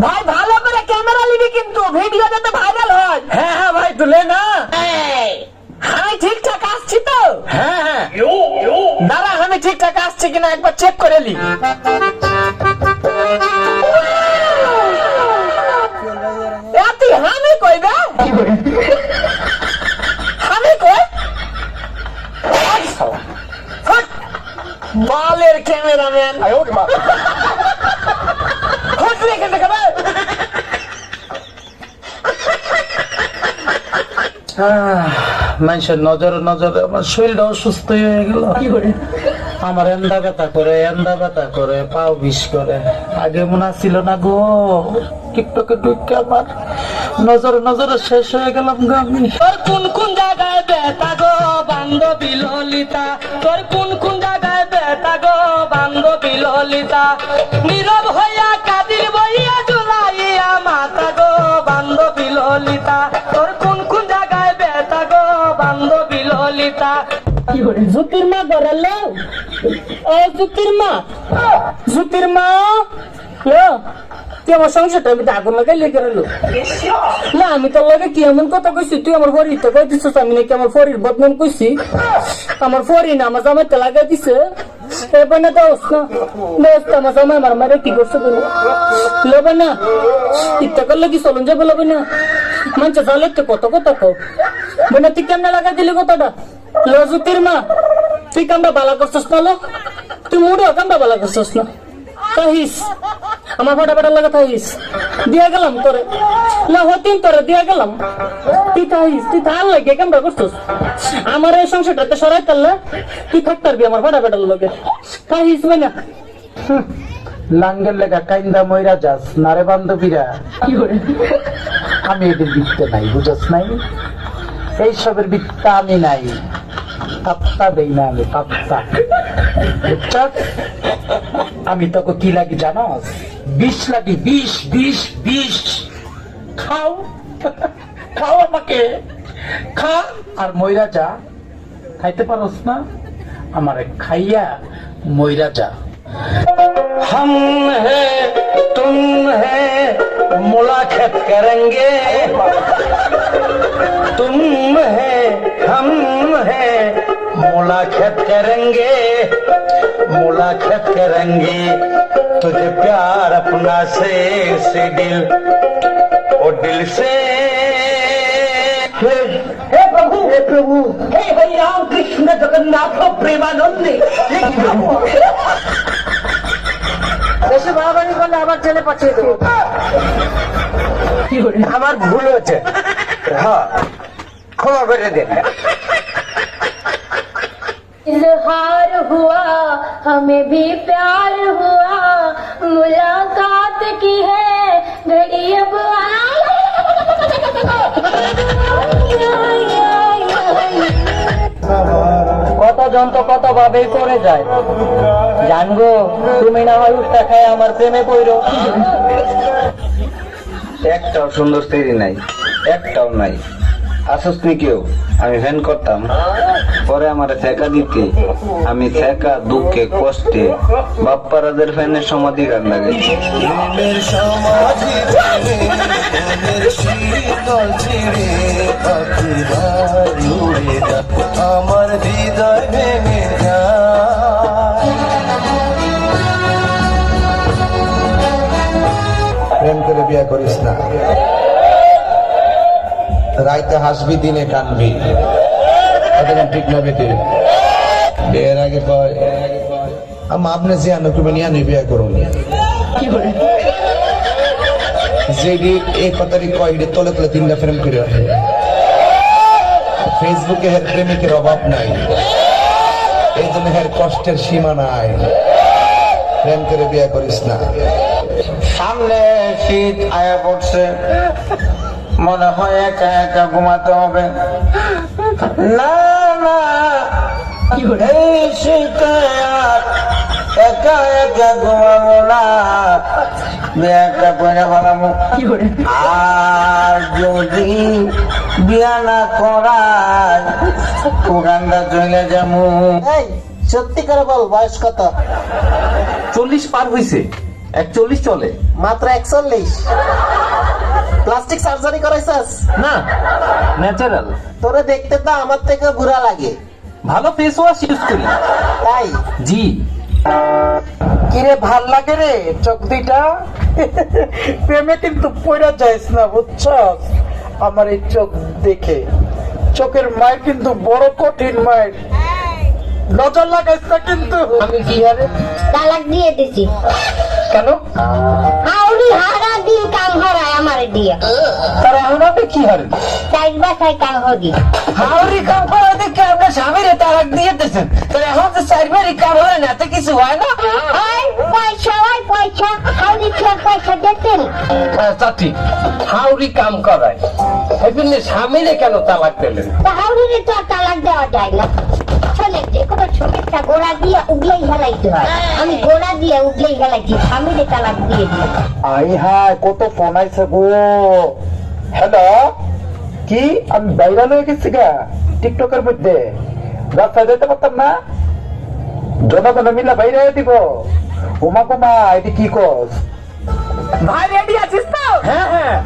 ভাই ভালো করে ক্যামেরা নিবি কিন্তু ভিডিও যাতে ভাইরাল হয়। হ্যাঁ হ্যাঁ ভাই তুলে না। আমি ঠিকঠাক আসছি তো? হ্যাঁ হ্যাঁ দাঁড়া, আমি ঠিকঠাক আসছি কিনা একবার চেক করে নি। তুই আমি কইবে আমি কই বালের ক্যামেরাম্যান মানুষের নজরে নজরে আমার শরীরটা অসুস্থ হয়ে গেল। আমার এন্দা ব্যথা করে পাও বিষ করে। আগে মনে ছিল না গো, টিকটকে ঢুকে আমার নজরে নজরে শেষ হয়ে গেলাম গো আমি। তোর কোন কোন জায়গায় ব্যথা গো বান্ধবী ললিতা, তোর কোন কোন জায়গায় ব্যথা গো বান্ধবী ললিতা, নীরব হইয়া কাদির বইয়া জুলাইয়া মাতা গো বান্ধবী ললিতা, তোর কোন কোন জায়গায় ব্যথা গো বান্ধবী ললিতা। জ্যোতির মা গড়াল ও জ্যোতির মা, জ্যোতির মা তুই আমার সংসারটা আমি আগুন লাগাই লেগে গেলো না। আমি তোর লাগে কি এমন কথা কইছি, তুই আমার ফরিটা কই দিছিস, আমি নাকি আমার ফরির বদনাম কইছি? আমার ফরি না আমার জামাইতে লাগাই দিছে। এবার না দোস না দোস্ত, আমার জামাই আমার মারে কি করছে বলো লবে না, ইত্যা করলে কি চলুন যাবো লবে না, মানুষের জালে তো কত কথা কো বোনা, তুই কেমনে লাগাই দিলি কথাটা? লজুতির মা তুই কামটা বালা করছিস না, লো তুই মুড়ো কামটা বালা করছিস না, তাহিস আমার ফটাফটার লাগা তাহিস দিয়া গেলাম তোরে না হতিন তোরে দিয়া গেলাম, তুই তাহিস তুই তার লাগে কামটা করছিস আমার এই সংসারটাতে সরাই তাল্লা তুই থাকতে পারবি আমার ফটাফটার লগে তাহিস বই না। লাঙ্গের লেগা কাইন্দা মইরা যাস নারে বান্ধবীরা, আমি এদের বিত্তে নাই বুঝাস নাই, এইসবের বিত্তা আমি নাই, পাত্তা দেই না আমি পাত্তা। আমি তোকে কি লাগি জানস? বিষ লাগি, বিষ বিষ বিষ। খাও খাও আমাকে খা আর মইরা যা। খাইতে পারস না আমারে খাইয়া মইরা যা। हम है तुम है मुलाकात करेंगे, तुम है हम है मुलाकात करेंगे, मुलाकात करेंगे, तुझे प्यार अपना से दिल और दिल से। हे प्रभु हे हरि राम कृष्ण जगन्नाथ प्रेमानंदे। বেশি বাড়াবাড়ি করলে আবার ছেলে পাঠিয়ে দেবো। আমার ভুল হচ্ছে, হ্যাঁ ক্ষমা করে দেন। इजहार हुआ हमें भी प्यार हुआ, मुलाकात की है घड़ी अब কত যন্ত্র কত ভাবেই করে যায়, জানগো তুমি না হয় উঠটা খায় আমার প্রেমে পড়ো। একটাও সুন্দর স্ত্রী নাই, একটাও নাই। আসস নি কেউ, আমি ফ্যান করতাম, পরে আমার ঠেকা দিতে আমি ঠেকা দুঃখে কষ্টে বাপ্পারাদের ফ্যানের সমাধি গান লাগে। আমার হৃদয় ভেঙে প্রেম করে বিয়ে করিস না, রাইতে হাসবি দিনে কানবি, ঠিক না বেটে? এর আগে কয় আপনি যে আনুকুবে নিয়ে আনি বিয়ে করুন, যেটি এই কথাটি কয় তলে তলে তিনটা প্রেম করে রাখে। ফেসবুকে হের প্রেমিকের অভাব নাই, এই জন্য হের কষ্টের সীমা নাই। প্রেম করে বিয়ে করিস না। সামনে শীত আয়া পড়ছে, মনে হয় একা একা ঘুমাতে হবে। না না এই শীতে আর একা একা ঘুমাবো না, বিয়েটা করে ফেলাবো। আর যদি বিয়া না করায় ওখানটা চলে যাবো। সত্যি করে বল বয়স কত? 40 পার হইছে। 41 চলে মাত্র 41। প্লাস্টিক সার্জারি করাইছাস? না, ন্যাচারাল। তোরে দেখতে তো আমার থেকে বুড়া লাগে। ভালো ফেস ওয়াশ ইউজ করি। তাই? জি। কিরে ভাল লাগে রে চোখ দুইটা? প্রেমে কিন্তু পড়া যাইস না বুঝছস? আমার এই চোখ দেখে চোখের মায়ের কিন্তু বড় কঠিন মায়ের, নজর লাগাইস না কিন্তু। আমি কি হারে তালাক দিয়ে দিছি। কেন? হাউরি হারা দিন কাম হরায় আমার দিয়া। তার এখন আপনি কি হারে চাইজ বাসায় কাম হদি। হাওড়ি কাম করে দেখে আপনার স্বামীরে তালাক দিয়ে দিয়েছেন, তাহলে এখন তো চারবারই কাম হয় না, এত কিছু হয় না। ওই পয়সা হাউরি ছেলে পয়সা দিতেন। চাচি হাওড়ি কাম করায় এজন্য স্বামীরে কেন তালাক দিলেন? তা হাউরিরে তো আর তালাক দেওয়া যায় না। চলে যে কোনো ছোটটা গোড়া দিয়ে উগলেই হেলাইতে হয়। আমি গোড়া দিয়ে উগলেই হেলাইছি, স্বামীরে তালাক দিয়ে দিই। আই হায় কত ফোন আইছে গো। হ্যালো, কি আমি ভাইরাল হয়ে গেছি গা টিকটকের মধ্যে, রাস্তায় যেতে পারতাম না, জনগণ মিলা বাইরে দিব। ওমা কুমা এটি কি কস? ভাই রেডি আছিস তো? হ্যাঁ হ্যাঁ